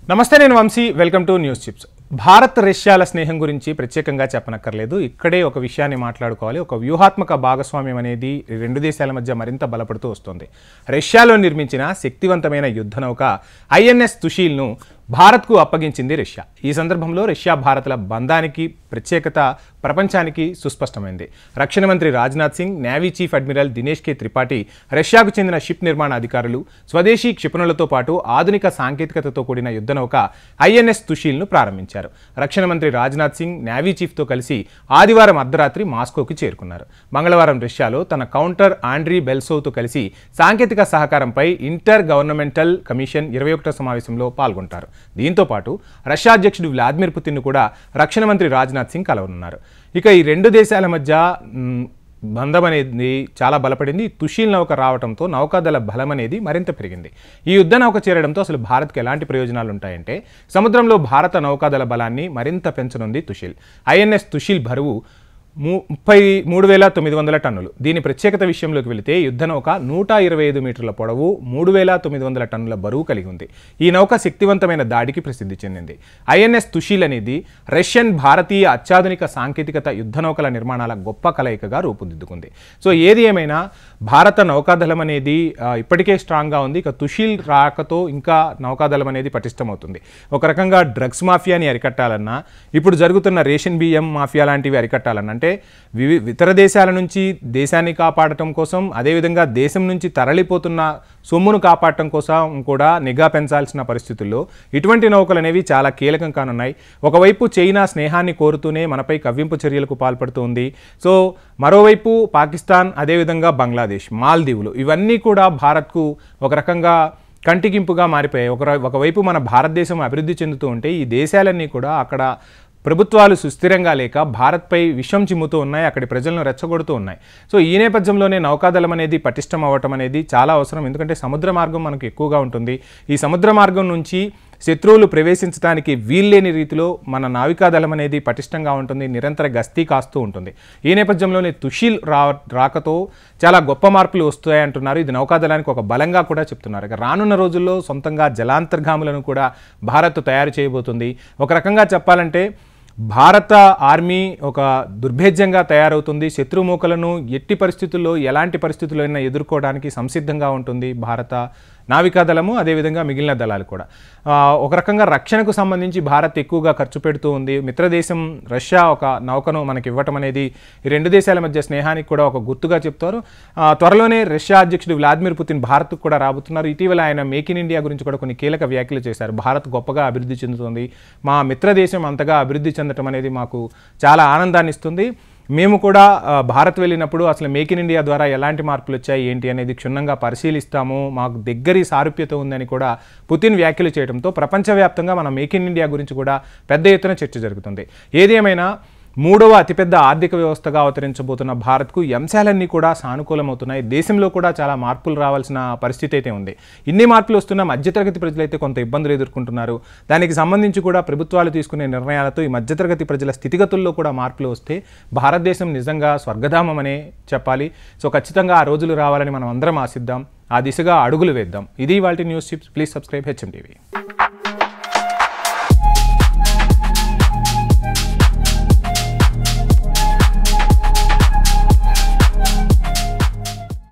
నమస్తే నేను Vamshi welcome to News Chips Bharat రష్యాల స్నేహం గురించి ప్రత్యేకంగా చెప్పనక్కర్లేదు ఇక్కడే ఒక విషయాన్ని మాట్లాడుకోవాలి ఒక వ్యూహాత్మక భాగస్వామ్యం అనేది రెండు దేశాల మధ్య మరింత బలపడుతూ వస్తుంది రష్యాలో నిర్మించిన శక్తివంతమైన యుద్ధ నౌక ఐఎన్ఎస్ తుషీల్ను భారత్కు అప్పగించింది రష్యా ఈ సందర్భంలో రష్యా భారత్ల బంధానికి ప్రత్యేకత ప్రపంచానికి సుస్పష్టమైంది రక్షణ మంత్రి Rajnath Singh navy chief admiral Dinesh K Tripathi రష్యాకు చెందిన షిప్ నిర్మాణ అధికారులు స్వదేశీ క్షిపణులతో పాటు ఆధునిక సాంకేతికతతో కూడిన యుద్ధ నౌక ఐఎన్ఎస్ తుషీల్ను ప్రారంభించారు రక్షణ మంత్రి రాజ్నాథ్ సింగ్ నేవీ చీఫ్తో కలిసి ఆదివారం అర్ధరాత్రి మాస్కోకి చేరుకున్నారు మంగళవారం రష్యాలో తన కౌంటర్ ఆండ్రీ బెల్సోవ్తో కలిసి సాంకేతిక సహకారంపై ఇంటర్ గవర్నమెంటల్ కమిషన్ 21వ సమావేశంలో పాల్గొంటారు దీంతో పాటు రష్యా అధ్యక్షుడు వ్లాదిమిర్ పుతిన్ కూడా రక్షణ మంత్రి రాజ్నాథ్ సింగ్ కలవనున్నారు ఇక ఈ రెండు దేశాల మధ్య బంధం అనేది చాలా బలపడింది తుషీల్ నౌక రావడంతో నౌకాదళ బలం అనేది మరింత పెరిగింది ఈ యుద్ధ నౌక చేరడంతో అసలు భారత్కి ఎలాంటి ప్రయోజనాలు ఉంటాయంటే సముద్రంలో భారత నౌకాదళ బలాన్ని మరింత పెంచనుంది తుషీల్ ఐఎన్ఎస్ తుషీల్ బరువు 33,900 టన్నులు దీని ప్రత్యేకత విషయంలోకి వెళితే యుద్ధ నౌక 125 మీటర్ల పొడవు 3,900 టన్నుల బరువు కలిగి ఉంది ఈ నౌక శక్తివంతమైన దాడికి ప్రసిద్ధి చెందింది ఐఎన్ఎస్ తుషీల్ అనేది రష్యన్ భారతీయ అత్యాధునిక సాంకేతికత యుద్ధ నౌకల నిర్మాణాల గొప్ప కలయికగా రూపుదిద్దుకుంది సో ఏది ఏమైనా భారత నౌకాదళం అనేది ఇప్పటికే స్ట్రాంగ్గా ఉంది ఇక తుషీల్ రాకతో ఇంకా నౌకాదళం అనేది పటిష్టమవుతుంది ఒక రకంగా డ్రగ్స్ మాఫియాని అరికట్టాలన్నా ఇప్పుడు జరుగుతున్న రేషన్ బియ్యం మాఫియా లాంటివి అరికట్టాలన్నా అంటే ఇతర దేశాల నుంచి దేశాన్ని కాపాడటం కోసం అదేవిధంగా దేశం నుంచి తరలిపోతున్న సొమ్మును కాపాడటం కోసం కూడా నిఘా పెంచాల్సిన పరిస్థితుల్లో ఇటువంటి నౌకలు అనేవి చాలా కీలకం కానున్నాయి ఒకవైపు చైనా స్నేహాన్ని కోరుతూనే మనపై కవ్వింపు చర్యలకు పాల్పడుతుంది సో మరోవైపు పాకిస్తాన్ అదేవిధంగా బంగ్లాదేశ్ మాల్దీవులు ఇవన్నీ కూడా భారత్కు ఒక రకంగా కంటికింపుగా మారిపోయాయి ఒకవైపు మన భారతదేశం అభివృద్ధి చెందుతూ ఉంటే ఈ దేశాలన్నీ కూడా అక్కడ ప్రభుత్వాలు సుస్థిరంగా లేక భారత్పై విషం చిమ్ముతూ ఉన్నాయి అక్కడి ప్రజలను రెచ్చగొడుతూ ఉన్నాయి సో ఈ నేపథ్యంలోనే నౌకాదళం అనేది పటిష్టం అవ్వటం అనేది చాలా అవసరం ఎందుకంటే సముద్ర మార్గం మనకు ఎక్కువగా ఉంటుంది ఈ సముద్ర మార్గం నుంచి శత్రువులు ప్రవేశించడానికి వీల్లేని రీతిలో మన నావికాదళం అనేది పటిష్టంగా ఉంటుంది నిరంతర గస్తీ కాస్తూ ఉంటుంది ఈ నేపథ్యంలోనే తుషీల్ రాకతో చాలా గొప్ప మార్పులు వస్తాయంటున్నారు ఇది నౌకాదళానికి ఒక బలంగా కూడా చెప్తున్నారు ఇక రానున్న రోజుల్లో సొంతంగా జలాంతర్గాములను కూడా భారత్ తయారు చేయబోతుంది ఒక రకంగా చెప్పాలంటే భారత ఆర్మీ ఒక దుర్భేద్యంగా తయారవుతుంది శత్రుమూకలను ఎట్టి పరిస్థితుల్లో ఎలాంటి పరిస్థితులైనా ఎదుర్కోవడానికి సంసిద్ధంగా ఉంటుంది భారత నావికాదళము అదేవిధంగా మిగిలిన దళాలు కూడా ఒక రకంగా రక్షణకు సంబంధించి భారత్ ఎక్కువగా ఖర్చు పెడుతూ ఉంది మిత్రదేశం రష్యా ఒక నౌకను మనకి ఇవ్వటం అనేది ఈ రెండు దేశాల మధ్య స్నేహానికి కూడా ఒక గుర్తుగా చెప్తారు త్వరలోనే రష్యా అధ్యక్షుడు వ్లాదిమిర్ పుతిన్ భారత్కు కూడా రాబోతున్నారు ఇటీవల ఆయన మేక్ ఇన్ ఇండియా గురించి కూడా కొన్ని కీలక వ్యాఖ్యలు చేశారు భారత్ గొప్పగా అభివృద్ధి చెందుతుంది మా మిత్రదేశం అంతగా అభివృద్ధి చెందటం అనేది మాకు చాలా ఆనందాన్ని ఇస్తుంది మేము కూడా భారత్ వెళ్ళినప్పుడు అసలు మేక్ ఇన్ ఇండియా ద్వారా ఎలాంటి మార్పులు వచ్చాయి ఏంటి అనేది క్షుణ్ణంగా పరిశీలిస్తాము మాకు దగ్గరి సారూప్యత ఉందని కూడా పుతిన్ వ్యాఖ్యలు చేయడంతో ప్రపంచవ్యాప్తంగా మన మేక్ ఇన్ ఇండియా గురించి కూడా పెద్ద ఎత్తున చర్చ జరుగుతుంది ఏది ఏమైనా మూడవ అతిపెద్ద ఆర్థిక వ్యవస్థగా అవతరించబోతున్న భారత్కు ఈ అంశాలన్నీ కూడా సానుకూలమవుతున్నాయి దేశంలో కూడా చాలా మార్పులు రావాల్సిన పరిస్థితి అయితే ఉంది ఇన్ని మార్పులు వస్తున్న మధ్యతరగతి ప్రజలైతే కొంత ఇబ్బందులు ఎదుర్కొంటున్నారు దానికి సంబంధించి కూడా ప్రభుత్వాలు తీసుకునే నిర్ణయాలతో ఈ మధ్యతరగతి ప్రజల స్థితిగతుల్లో కూడా మార్పులు వస్తే భారతదేశం నిజంగా స్వర్గధామం అనే చెప్పాలి సో ఖచ్చితంగా ఆ రోజులు రావాలని మనం అందరం ఆశిద్దాం ఆ దిశగా అడుగులు వేద్దాం ఇది ఇవాల్టి news chips please subscribe HM TV